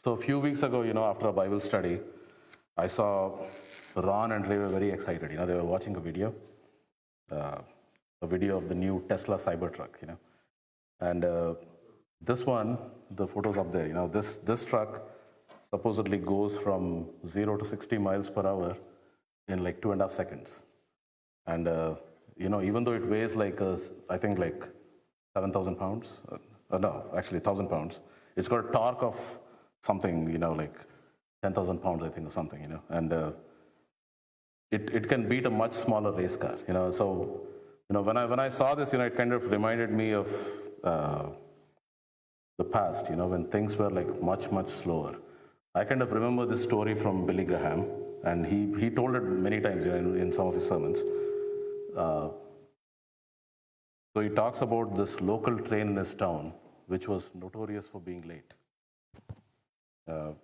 So a few weeks ago, after a Bible study, I saw Ron and Ray were very excited. They were watching a video of the new Tesla Cybertruck. And this one, the photos up there. This truck supposedly goes from 0 to 60 miles per hour in like 2.5 seconds. And even though it weighs I think like 7,000 pounds. No, actually 1,000 pounds. It's got a torque of something, like 10,000 pounds, I think, or something, and it can beat a much smaller race car, So, when I saw this, it kind of reminded me of the past, when things were like much, much slower. I kind of remember this story from Billy Graham, and he told it many times in some of his sermons. So he talks about this local train in his town, which was notorious for being late. Should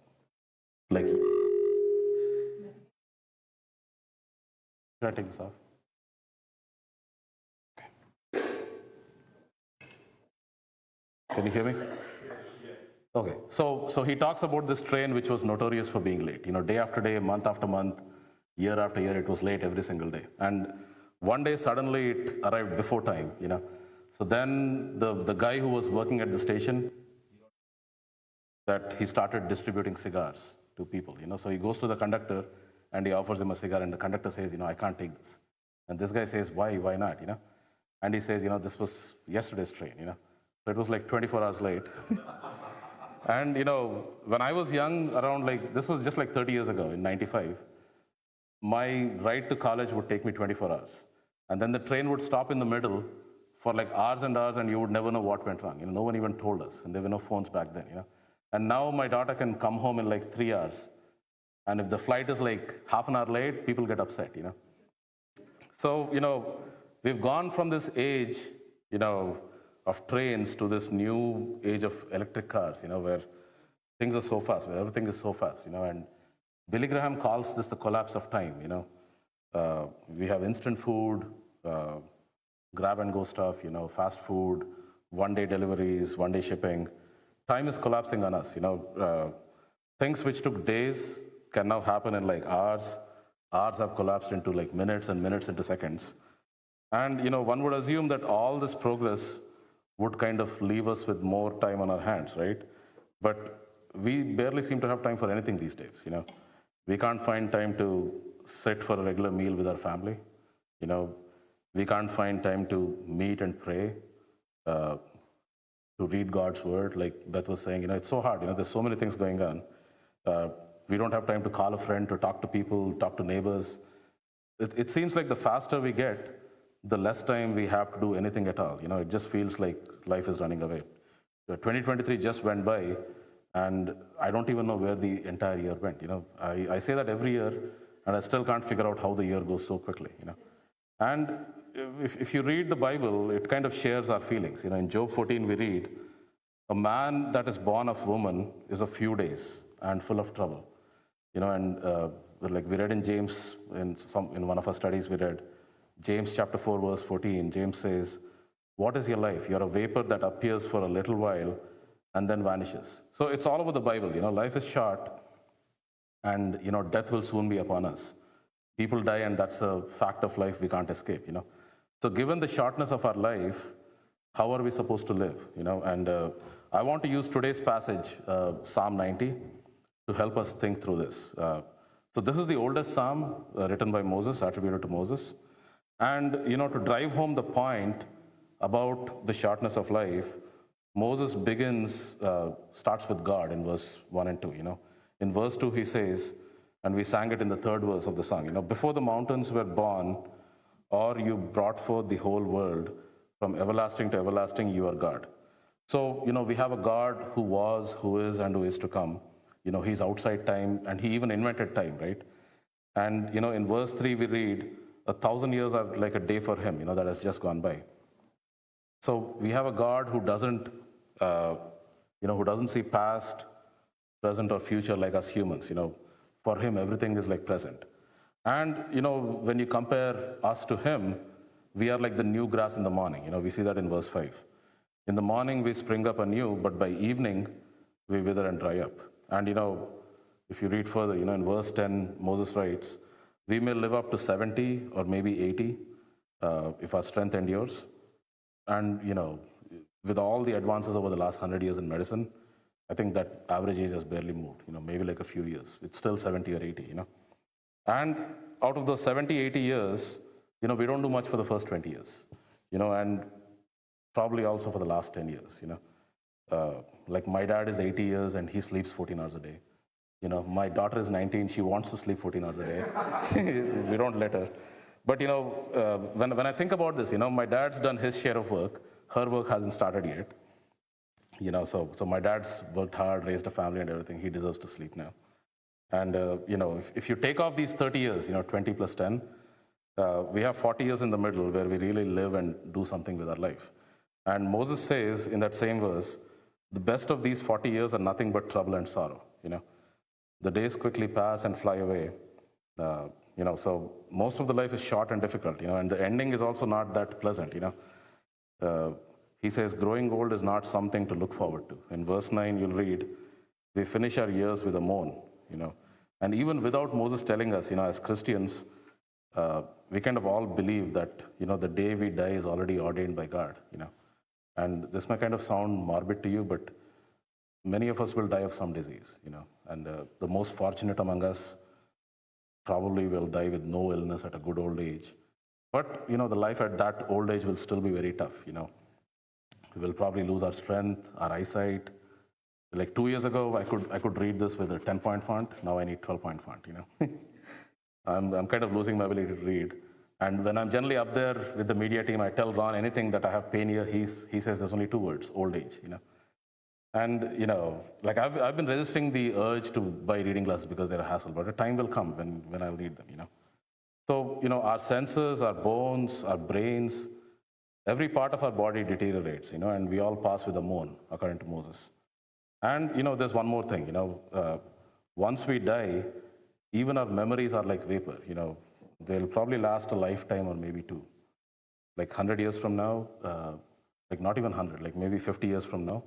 I take this off? Okay. Can you hear me? Okay. So he talks about this train which was notorious for being late. Day after day, month after month, year after year, it was late every single day. And one day, suddenly, it arrived before time. So then the guy who was working at the station, that he started distributing cigars to people. So he goes to the conductor and he offers him a cigar, and the conductor says, I can't take this. And this guy says, why not? And he says, this was yesterday's train. So it was like 24 hours late. And when I was young, around this was just like 30 years ago, in 95, my ride to college would take me 24 hours. And then the train would stop in the middle for like hours and hours, and you would never know what went wrong. No one even told us, and there were no phones back then. And now my daughter can come home in like 3 hours. And if the flight is like half an hour late, people get upset, So, we've gone from this age, of trains to this new age of electric cars, where things are so fast, where everything is so fast, And Billy Graham calls this the collapse of time, We have instant food, grab and go stuff, fast food, one-day deliveries, one-day shipping. Time is collapsing on us, Things which took days can now happen in like hours. Hours have collapsed into like minutes, and minutes into seconds. And, one would assume that all this progress would kind of leave us with more time on our hands, right? But we barely seem to have time for anything these days, We can't find time to sit for a regular meal with our family, We can't find time to meet and pray, to read God's word, like Beth was saying. It's so hard. There's so many things going on. We don't have time to call a friend, to talk to people, talk to neighbors. It seems like the faster we get, the less time we have to do anything at all. It just feels like life is running away. 2023 just went by, and I don't even know where the entire year went. I say that every year, and I still can't figure out how the year goes so quickly. And if you read the Bible, it kind of shares our feelings. In Job 14, we read, a man that is born of woman is a few days and full of trouble. And like we read in James, in one of our studies, we read James chapter 4, verse 14. James says, what is your life? You're a vapor that appears for a little while and then vanishes. So it's all over the Bible. Life is short, and death will soon be upon us. People die, and that's a fact of life we can't escape. So given the shortness of our life, how are we supposed to live? And I want to use today's passage, Psalm 90, to help us think through this. So this is the oldest psalm written by Moses, attributed to Moses. And, to drive home the point about the shortness of life, Moses starts with God in verse 1 and 2. In verse 2, he says, and we sang it in the third verse of the song, before the mountains were born, or you brought forth the whole world, from everlasting to everlasting, you are God. So, we have a God who was, who is, and who is to come. He's outside time, and he even invented time, right? And, in verse 3, we read, 1,000 years are like a day for him, that has just gone by. So we have a God who doesn't see past, present, or future like us humans. For him, everything is like present. And, when you compare us to him, we are like the new grass in the morning. We see that in verse 5. In the morning, we spring up anew, but by evening, we wither and dry up. And, if you read further, in verse 10, Moses writes, we may live up to 70 or maybe 80 if our strength endures. And, with all the advances over the last 100 years in medicine, I think that average age has barely moved, maybe like a few years. It's still 70 or 80, And out of those 70, 80 years, we don't do much for the first 20 years, and probably also for the last 10 years, like my dad is 80 years and he sleeps 14 hours a day. My daughter is 19, she wants to sleep 14 hours a day. We don't let her. But, when I think about this, my dad's done his share of work. Her work hasn't started yet. So my dad's worked hard, raised a family and everything. He deserves to sleep now. And, if you take off these 30 years, 20 plus 10, we have 40 years in the middle where we really live and do something with our life. And Moses says in that same verse, the best of these 40 years are nothing but trouble and sorrow, The days quickly pass and fly away. So most of the life is short and difficult, and the ending is also not that pleasant, He says, growing old is not something to look forward to. In verse 9, you'll read, we finish our years with a moan, And even without Moses telling us, as Christians, we kind of all believe that, the day we die is already ordained by God, And this may kind of sound morbid to you, but many of us will die of some disease, And the most fortunate among us probably will die with no illness at a good old age. But, the life at that old age will still be very tough, We will probably lose our strength, our eyesight. Like 2 years ago, I could read this with a 10-point font. Now I need 12-point font, I'm kind of losing my ability to read. And when I'm generally up there with the media team, I tell Ron anything that I have pain here, he says there's only 2 words, old age, And, like I've been resisting the urge to buy reading glasses because they're a hassle, but a time will come when I'll need them, So, our senses, our bones, our brains, every part of our body deteriorates, and we all pass with a moan, according to Moses. And, there's one more thing, once we die, even our memories are like vapor, they'll probably last a lifetime or maybe 2. Like 100 years from now, like not even 100, like maybe 50 years from now,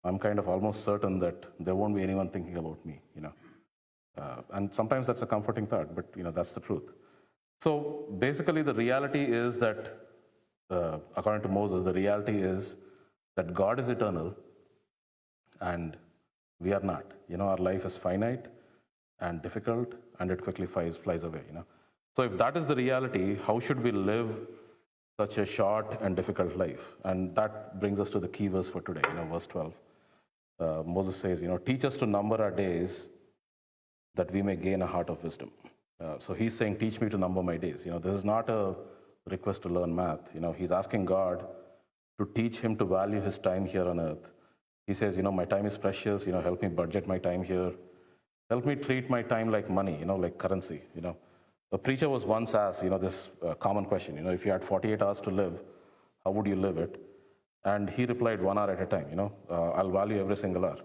I'm kind of almost certain that there won't be anyone thinking about me, And sometimes that's a comforting thought, but, that's the truth. So basically the reality is that, according to Moses, the reality is that God is eternal and we are not. Our life is finite and difficult and it quickly flies away, So if that is the reality, how should we live such a short and difficult life? And that brings us to the key verse for today, verse 12. Moses says, teach us to number our days that we may gain a heart of wisdom. So he's saying, teach me to number my days. This is not a request to learn math. He's asking God to teach him to value his time here on earth. He says, my time is precious. Help me budget my time here. Help me treat my time like money, like currency. A preacher was once asked, this common question, if you had 48 hours to live, how would you live it? And he replied, 1 hour at a time, I'll value every single hour.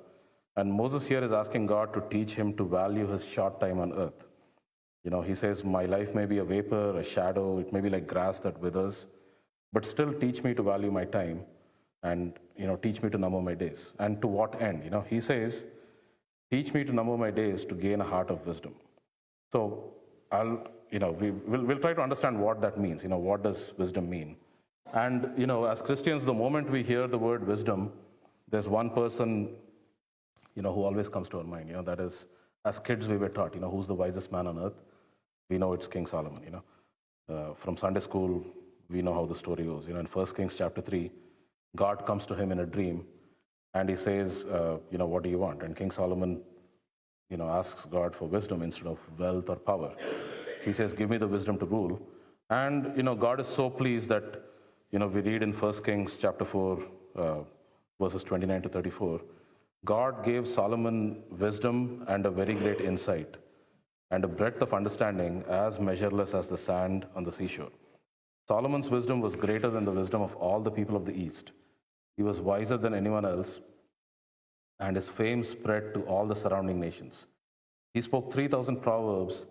And Moses here is asking God to teach him to value his short time on earth. He says, my life may be a vapor, a shadow, it may be like grass that withers, but still teach me to value my time and, teach me to number my days. And to what end? He says, teach me to number my days to gain a heart of wisdom. So we'll try to understand what that means. What does wisdom mean? And, as Christians, the moment we hear the word wisdom, there's one person, who always comes to our mind. That is, as kids we were taught, who's the wisest man on earth? We know it's King Solomon, From Sunday school, we know how the story goes. In 1 Kings chapter 3, God comes to him in a dream and he says, what do you want? And King Solomon, asks God for wisdom instead of wealth or power. He says, give me the wisdom to rule. And, God is so pleased that, we read in 1 Kings chapter 4, verses 29 to 34, God gave Solomon wisdom and a very great insight and a breadth of understanding as measureless as the sand on the seashore. Solomon's wisdom was greater than the wisdom of all the people of the East. He was wiser than anyone else, and his fame spread to all the surrounding nations. He spoke 3,000 proverbs,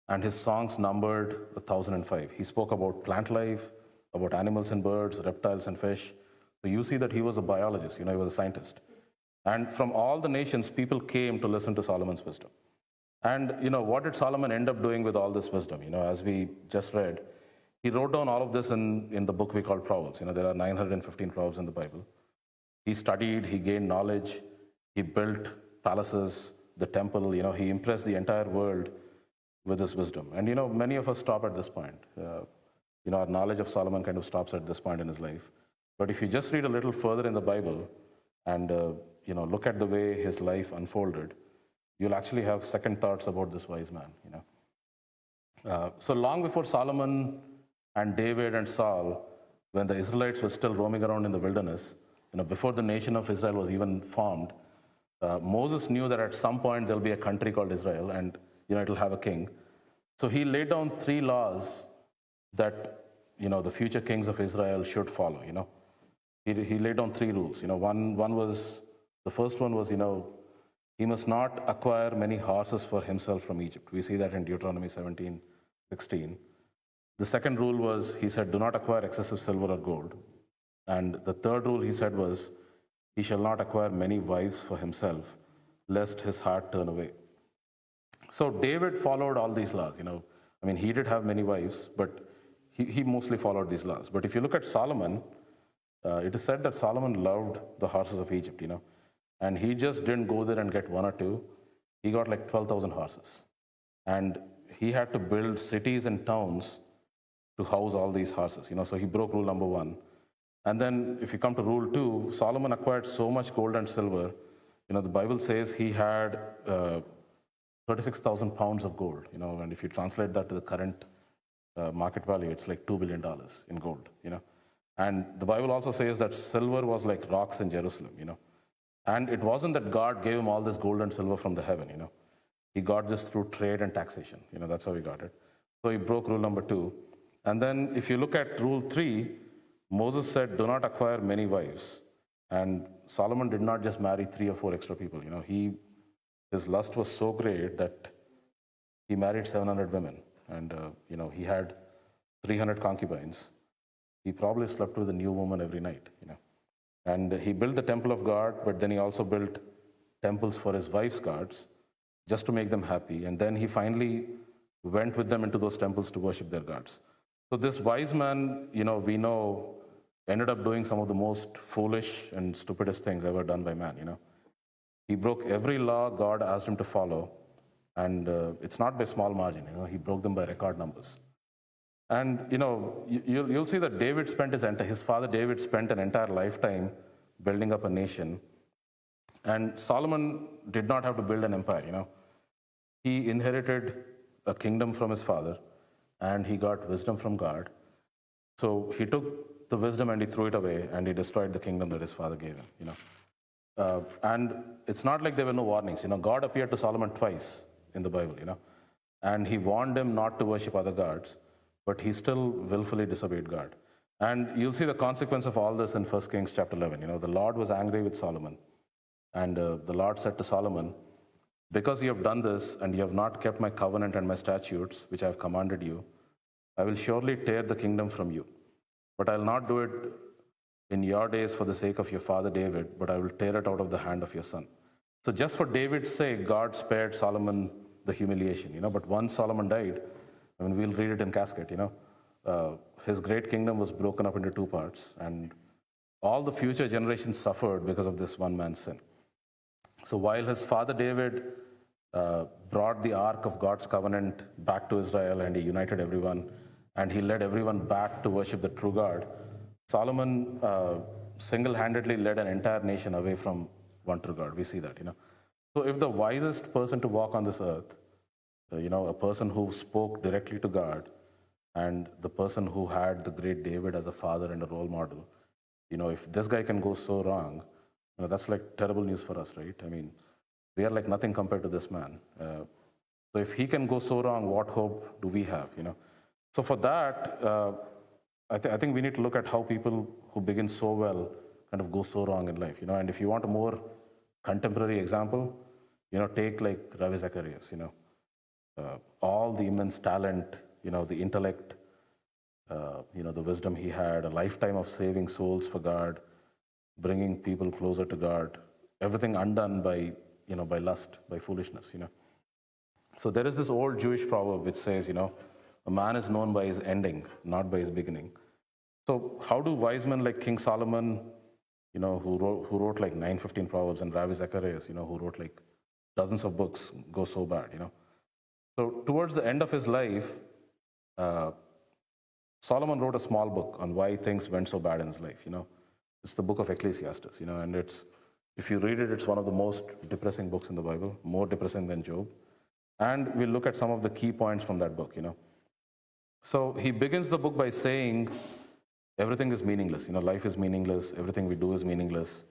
and his songs numbered 1,005. He spoke about plant life, about animals and birds, reptiles and fish. So you see that he was a biologist, he was a scientist. And from all the nations, people came to listen to Solomon's wisdom. And what did Solomon end up doing with all this wisdom? As we just read, he wrote down all of this in the book we call Proverbs. There are 915 Proverbs in the Bible. He studied, he gained knowledge, he built palaces, the temple, he impressed the entire world with his wisdom. And many of us stop at this point. Our knowledge of Solomon kind of stops at this point in his life. But if you just read a little further in the Bible and look at the way his life unfolded, you'll actually have second thoughts about this wise man. So long before Solomon and David and Saul, when the Israelites were still roaming around in the wilderness, before the nation of Israel was even formed, Moses knew that at some point there'll be a country called Israel, and it'll have a king. So he laid down 3 laws that the future kings of Israel should follow. He laid down 3 rules. The first one was he must not acquire many horses for himself from Egypt. We see that in Deuteronomy 17:16. The second rule was, he said, do not acquire excessive silver or gold. And the third rule he said was, he shall not acquire many wives for himself, lest his heart turn away. So David followed all these laws. He did have many wives, but he mostly followed these laws. But if you look at Solomon, it is said that Solomon loved the horses of Egypt, and he just didn't go there and get 1 or 2. He got like 12,000 horses. And he had to build cities and towns to house all these horses. So he broke rule number 1. And then if you come to rule 2, Solomon acquired so much gold and silver. The Bible says he had 36,000 pounds of gold. And if you translate that to the current market value, it's like $2 billion in gold. And the Bible also says that silver was like rocks in Jerusalem. And it wasn't that God gave him all this gold and silver from the heaven. He got this through trade and taxation. That's how he got it. So he broke rule number 2. And then if you look at rule 3, Moses said, do not acquire many wives. And Solomon did not just marry 3 or 4 extra people. His lust was so great that he married 700 women. And, he had 300 concubines. He probably slept with a new woman every night. And he built the temple of God, but then he also built temples for his wife's gods just to make them happy. And then he finally went with them into those temples to worship their gods. So this wise man, we know, ended up doing some of the most foolish and stupidest things ever done by man. He broke every law God asked him to follow, and it's not by small margin. He broke them by record numbers. And you'll see that his father David spent an entire lifetime building up a nation, and Solomon did not have to build an empire. He inherited a kingdom from his father, and he got wisdom from God. So he took the wisdom and he threw it away, and he destroyed the kingdom that his father gave him. And it's not like there were no warnings. God appeared to Solomon twice in the Bible. And he warned him not to worship other gods, but he still willfully disobeyed God. And you'll see the consequence of all this in 1 Kings chapter 11. The Lord was angry with Solomon. And the Lord said to Solomon, because you have done this and you have not kept my covenant and my statutes, which I have commanded you, I will surely tear the kingdom from you. But I will not do it in your days for the sake of your father David, but I will tear it out of the hand of your son. So just for David's sake, God spared Solomon the humiliation. But once Solomon died, we'll read it in casket, his great kingdom was broken up into 2 parts, and all the future generations suffered because of this one man's sin. So while his father David brought the ark of God's covenant back to Israel, and he united everyone, and he led everyone back to worship the true God, Solomon single-handedly led an entire nation away from one true God. We see that. So if the wisest person to walk on this earth, a person who spoke directly to God, and the person who had the great David as a father and a role model, if this guy can go so wrong, that's like terrible news for us, right? We are like nothing compared to this man. So if he can go so wrong, what hope do we have? So for that, I think we need to look at how people who begin so well kind of go so wrong in life. And if you want a more contemporary example, take like Ravi Zacharias. All the immense talent, the intellect, the wisdom he had, a lifetime of saving souls for God, bringing people closer to God, everything undone by, by lust, by foolishness, So there is this old Jewish proverb which says, a man is known by his ending, not by his beginning. So how do wise men like King Solomon, who wrote like 915 proverbs, and Ravi Zacharias, who wrote like dozens of books, go so bad, So towards the end of his life, Solomon wrote a small book on why things went so bad in his life. It's the book of Ecclesiastes. And if you read it, it's one of the most depressing books in the Bible, more depressing than Job. And we'll look at some of the key points from that book. So he begins the book by saying everything is meaningless. Life is meaningless. Everything we do is meaningless.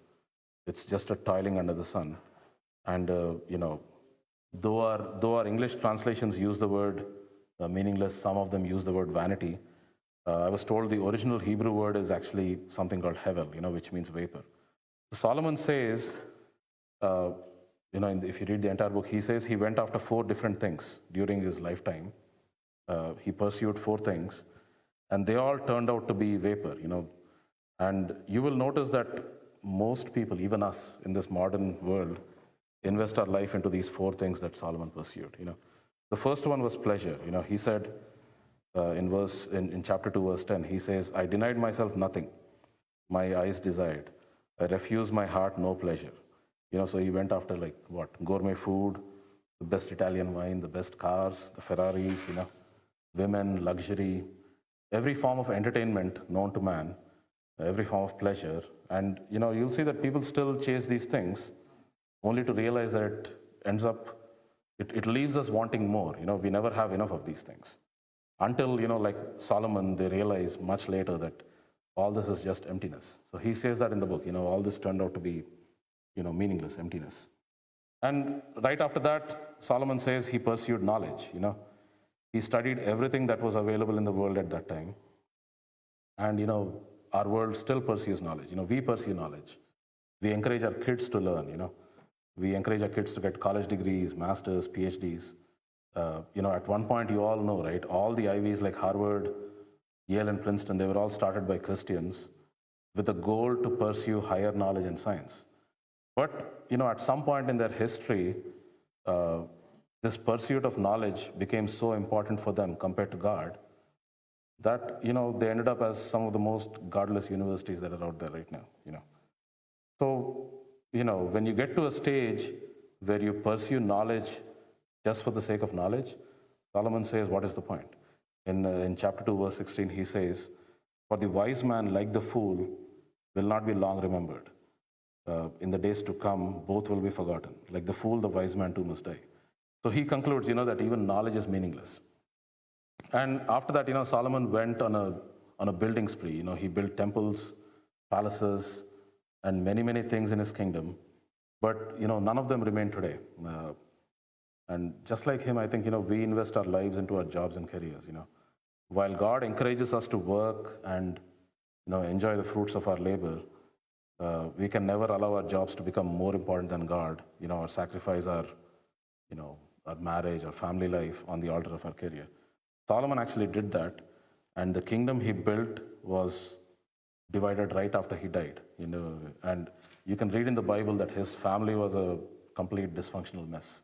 It's just a toiling under the sun. And though our English translations use the word meaningless, some of them use the word vanity. I was told the original Hebrew word is actually something called hevel, which means vapor. So Solomon says, if you read the entire book, he says he went after 4 different things during his lifetime. He pursued 4 things, and they all turned out to be vapor, And you will notice that most people, even us in this modern world, invest our life into these 4 things that Solomon pursued. The first one was pleasure. He said in chapter 2, verse 10, he says, I denied myself nothing my eyes desired. I refused my heart no pleasure. So he went after gourmet food, the best Italian wine, the best cars, the Ferraris, women, luxury, every form of entertainment known to man, every form of pleasure. And, you'll see that people still chase these things only to realize that it ends up, it leaves us wanting more. We never have enough of these things. Until, like Solomon, they realize much later that all this is just emptiness. So he says that in the book, all this turned out to be, meaningless, emptiness. And right after that, Solomon says he pursued knowledge, He studied everything that was available in the world at that time. And, our world still pursues knowledge. We pursue knowledge. We encourage our kids to learn, We encourage our kids to get college degrees, masters, PhDs. At one point, you all know, right? All the Ivies like Harvard, Yale, and Princeton, they were all started by Christians with a goal to pursue higher knowledge and science. But, at some point in their history, this pursuit of knowledge became so important for them compared to God that, they ended up as some of the most godless universities that are out there right now, So, when you get to a stage where you pursue knowledge just for the sake of knowledge, Solomon says, what is the point? In chapter 2, verse 16, he says, for the wise man, like the fool, will not be long remembered. In the days to come, both will be forgotten. Like the fool, the wise man too must die. So he concludes, that even knowledge is meaningless. And after that, Solomon went on a building spree. He built temples, palaces, and many, many things in his kingdom. But, none of them remain today. And just like him, I think, we invest our lives into our jobs and careers, While God encourages us to work and, enjoy the fruits of our labor, we can never allow our jobs to become more important than God, or sacrifice our marriage or family life on the altar of our career. Solomon actually did that, and the kingdom he built was divided right after he died, and you can read in the Bible that his family was a complete dysfunctional mess,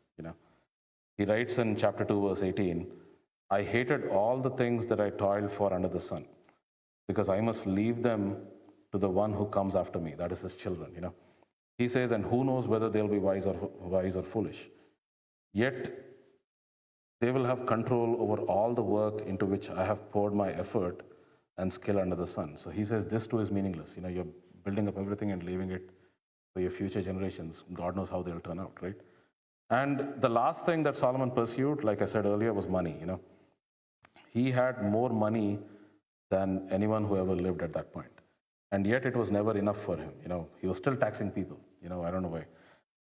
He writes in chapter 2, verse 18, I hated all the things that I toiled for under the sun, because I must leave them to the one who comes after me, that is his children, He says, and who knows whether they'll be wise or foolish. Yet they will have control over all the work into which I have poured my effort and skill under the sun. So he says this too is meaningless. You're building up everything and leaving it for your future generations. God knows how they'll turn out, right? And the last thing that Solomon pursued, like I said earlier, was money. He had more money than anyone who ever lived at that point. And yet it was never enough for him. He was still taxing people. I don't know why.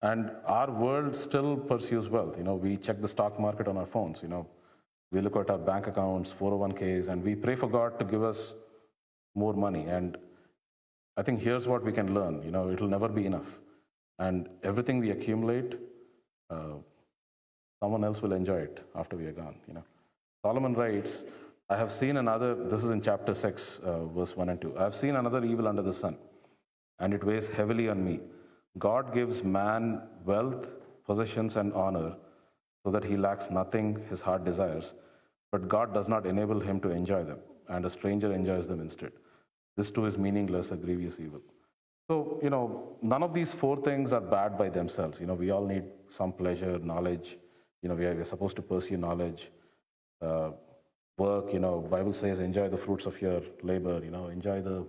And our world still pursues wealth. We check the stock market on our phones. We look at our bank accounts, 401ks, and we pray for God to give us more money. And I think here's what we can learn. It'll never be enough. And everything we accumulate, someone else will enjoy it after we are gone. Solomon writes, I have seen another, this is in chapter 6, verse 1 and 2. I have seen another evil under the sun, and it weighs heavily on me. God gives man wealth, possessions, and honor so that he lacks nothing his heart desires, but God does not enable him to enjoy them, and a stranger enjoys them instead. This too is meaningless, a grievous evil. So, none of these four things are bad by themselves. We all need some pleasure, knowledge. We are supposed to pursue knowledge, uh, work. Bible says, enjoy the fruits of your labor. Enjoy the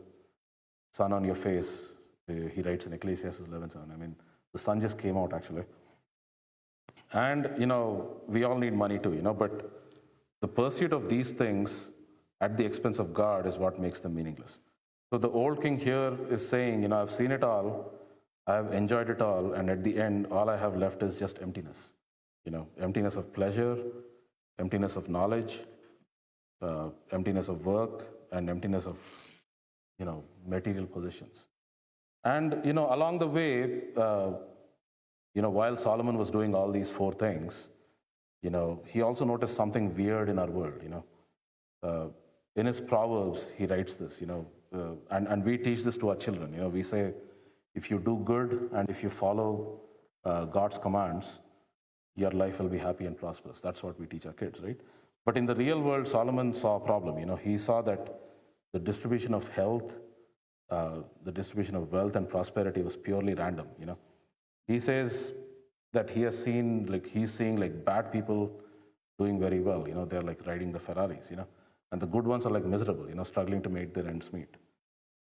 sun on your face. He writes in Ecclesiastes 11:7. I mean, the sun just came out actually. And, we all need money too, but the pursuit of these things at the expense of God is what makes them meaningless. So the old king here is saying, I've seen it all, I've enjoyed it all, and at the end, all I have left is just emptiness. Emptiness of pleasure, emptiness of knowledge, emptiness of work, and emptiness of, material possessions. And, along the way, while Solomon was doing all these four things, he also noticed something weird in our world. In his Proverbs, he writes this, and we teach this to our children. We say, if you do good and if you follow God's commands, your life will be happy and prosperous. That's what we teach our kids, right? But in the real world, Solomon saw a problem. He saw that the distribution of health, the distribution of wealth and prosperity was purely random. He says that he's seeing bad people doing very well. They're like riding the Ferraris, and the good ones are like miserable, struggling to make their ends meet.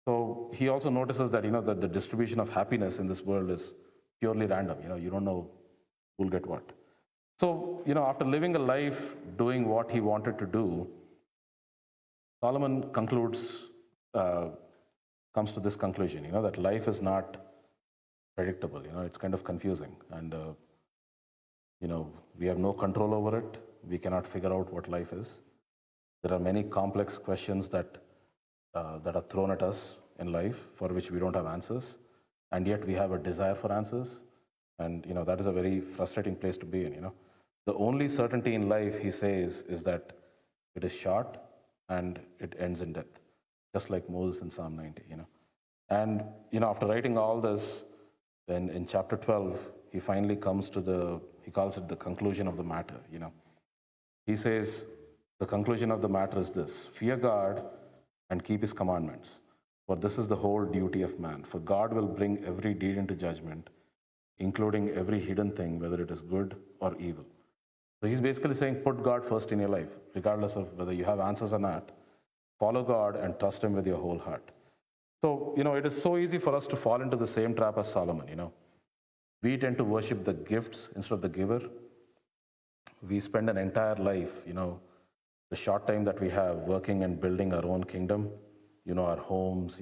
So he also notices that, that the distribution of happiness in this world is purely random. You don't know who'll get what. So, after living a life doing what he wanted to do, Solomon comes to this conclusion, that life is not predictable. It's kind of confusing. And, we have no control over it. We cannot figure out what life is. There are many complex questions that are thrown at us in life for which we don't have answers. And yet we have a desire for answers. And, that is a very frustrating place to be in, The only certainty in life, he says, is that it is short and it ends in death, just like Moses in Psalm 90, And, after writing all this, then in chapter 12, he finally comes to he calls it the conclusion of the matter, He says, the conclusion of the matter is this: fear God and keep his commandments, for this is the whole duty of man. For God will bring every deed into judgment, including every hidden thing, whether it is good or evil. So he's basically saying, put God first in your life, regardless of whether you have answers or not. Follow God and trust him with your whole heart. So, it is so easy for us to fall into the same trap as Solomon, We tend to worship the gifts instead of the giver. We spend an entire life, the short time that we have working and building our own kingdom, our homes,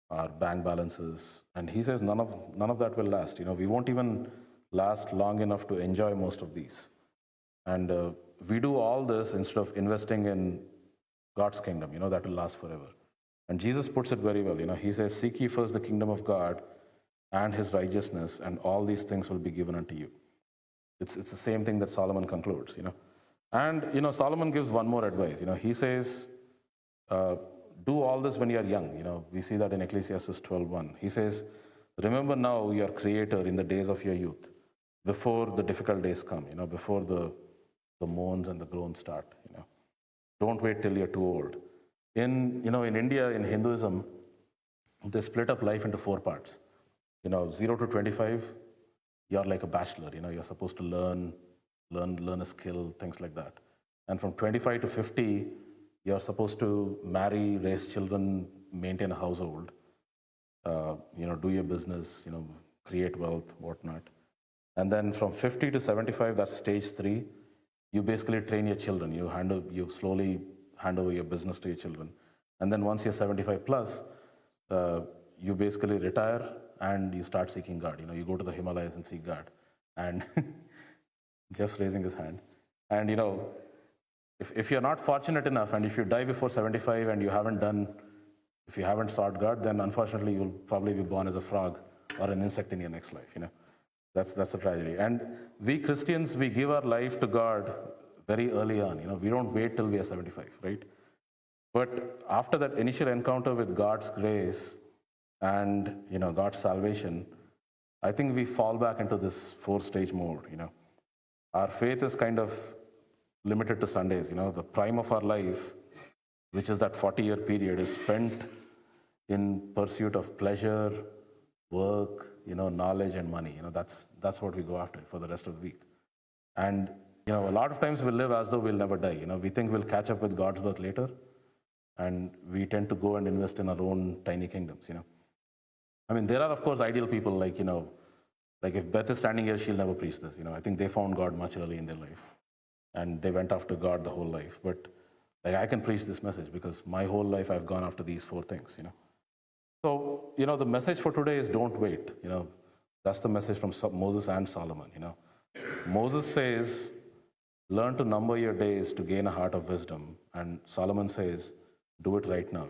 our bank balances. And he says none of that will last. We won't even last long enough to enjoy most of these. And we do all this instead of investing in God's kingdom, that will last forever. And Jesus puts it very well. He says, seek ye first the kingdom of God and his righteousness, and all these things will be given unto you. It's the same thing that Solomon concludes, And, Solomon gives one more advice. He says, do all this when you are young. We see that in Ecclesiastes 12:1. He says, remember now your Creator in the days of your youth, before the difficult days come, before the moans and the groans start, Don't wait till you're too old. In India, in Hinduism, they split up life into 4 parts. 0 to 25, you're like a bachelor. You're supposed to learn a skill, things like that. And from 25 to 50, you're supposed to marry, raise children, maintain a household, do your business, create wealth, whatnot. And then from 50 to 75, that's stage 3. You basically train your children. You slowly hand over your business to your children. And then once you're 75 plus, you basically retire and you start seeking God. You go to the Himalayas and seek God. And Jeff's raising his hand. And, if you're not fortunate enough and if you die before 75 and if you haven't sought God, then unfortunately you'll probably be born as a frog or an insect in your next life. That's a tragedy. And we Christians, we give our life to God very early on. We don't wait till we are 75, right? But after that initial encounter with God's grace and God's salvation, I think we fall back into this 4-stage mode. Our faith is kind of limited to Sundays. The prime of our life, which is that 40-year period, is spent in pursuit of pleasure, work, knowledge and money. That's what we go after for the rest of the week. And a lot of times we live as though we'll never die. We think we'll catch up with God's work later, and we tend to go and invest in our own tiny kingdoms. I mean, there are of course ideal people like if Beth is standing here, she'll never preach this. I think they found God much early in their life, and they went after God the whole life. But I can preach this message because my whole life I've gone after these 4 things. So the message for today is don't wait. That's the message from Moses and Solomon. Moses says, learn to number your days to gain a heart of wisdom, and Solomon says, do it right now.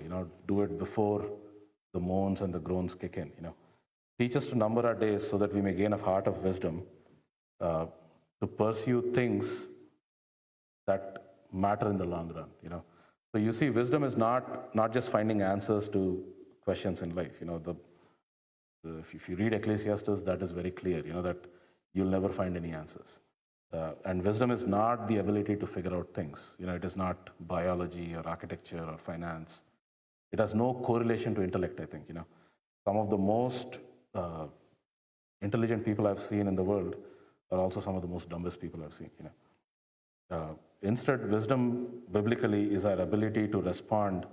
Do it before the moans and the groans kick in. Teach us to number our days so that we may gain a heart of wisdom to pursue things that matter in the long run. So you see, wisdom is not just finding answers to questions in life. If you read Ecclesiastes, that is very clear. That you'll never find any answers. And wisdom is not the ability to figure out things. It is not biology or architecture or finance. It has no correlation to intellect, I think. Some of the most intelligent people I've seen in the world are also some of the most dumbest people I've seen. Instead, wisdom biblically is our ability to respond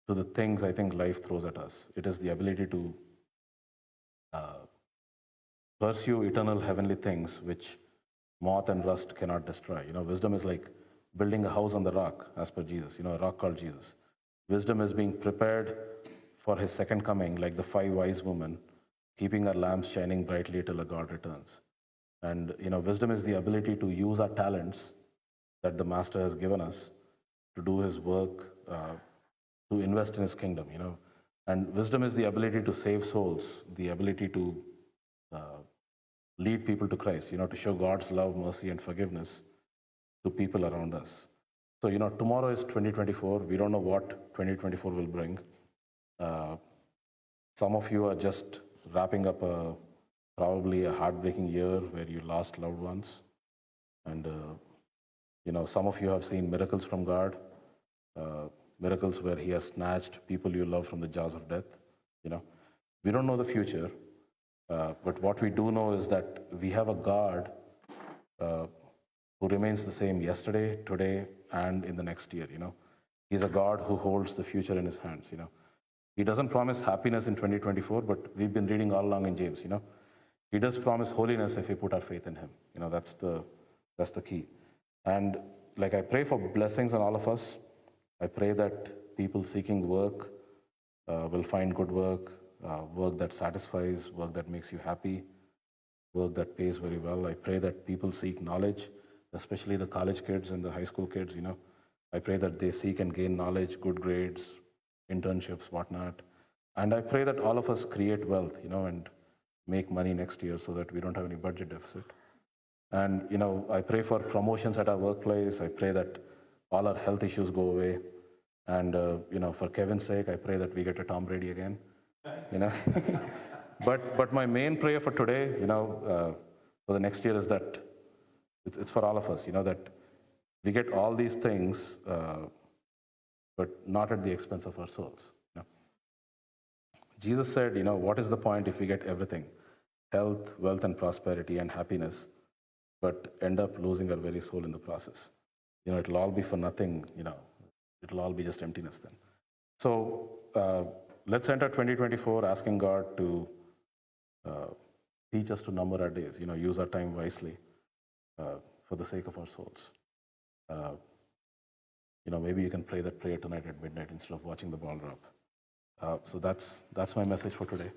to the things I think life throws at us. It is the ability to pursue eternal heavenly things which moth and rust cannot destroy. Wisdom is like building a house on the rock, as per Jesus, a rock called Jesus. Wisdom is being prepared for his second coming, like the 5 wise women, keeping our lamps shining brightly till our God returns. And, wisdom is the ability to use our talents that the Master has given us to do his work, to invest in his kingdom, And wisdom is the ability to save souls, the ability to lead people to Christ, to show God's love, mercy, and forgiveness to people around us. So, tomorrow is 2024. We don't know what 2024 will bring. Some of you are just wrapping up probably a heartbreaking year where you lost loved ones. And, some of you have seen miracles from God, miracles where he has snatched people you love from the jaws of death. We don't know the future. But what we do know is that we have a God who remains the same yesterday, today, and in the next year. He's a God who holds the future in his hands. He doesn't promise happiness in 2024, but we've been reading all along in James. He does promise holiness if we put our faith in him. That's the key. And I pray for blessings on all of us. I pray that people seeking work will find good work. Work that satisfies, work that makes you happy, work that pays very well. I pray that people seek knowledge, especially the college kids and the high school kids. I pray that they seek and gain knowledge, good grades, internships, whatnot. And I pray that all of us create wealth, and make money next year so that we don't have any budget deficit. And, I pray for promotions at our workplace. I pray that all our health issues go away. And, for Kevin's sake, I pray that we get a Tom Brady again. But my main prayer for today, for the next year is that it's for all of us, that we get all these things, but not at the expense of our souls. Jesus said, what is the point if we get everything, health, wealth, and prosperity and happiness, but end up losing our very soul in the process? It'll all be for nothing, it'll all be just emptiness then. So, let's enter 2024 asking God to teach us to number our days, use our time wisely for the sake of our souls. Maybe you can pray that prayer tonight at midnight instead of watching the ball drop. So that's my message for today.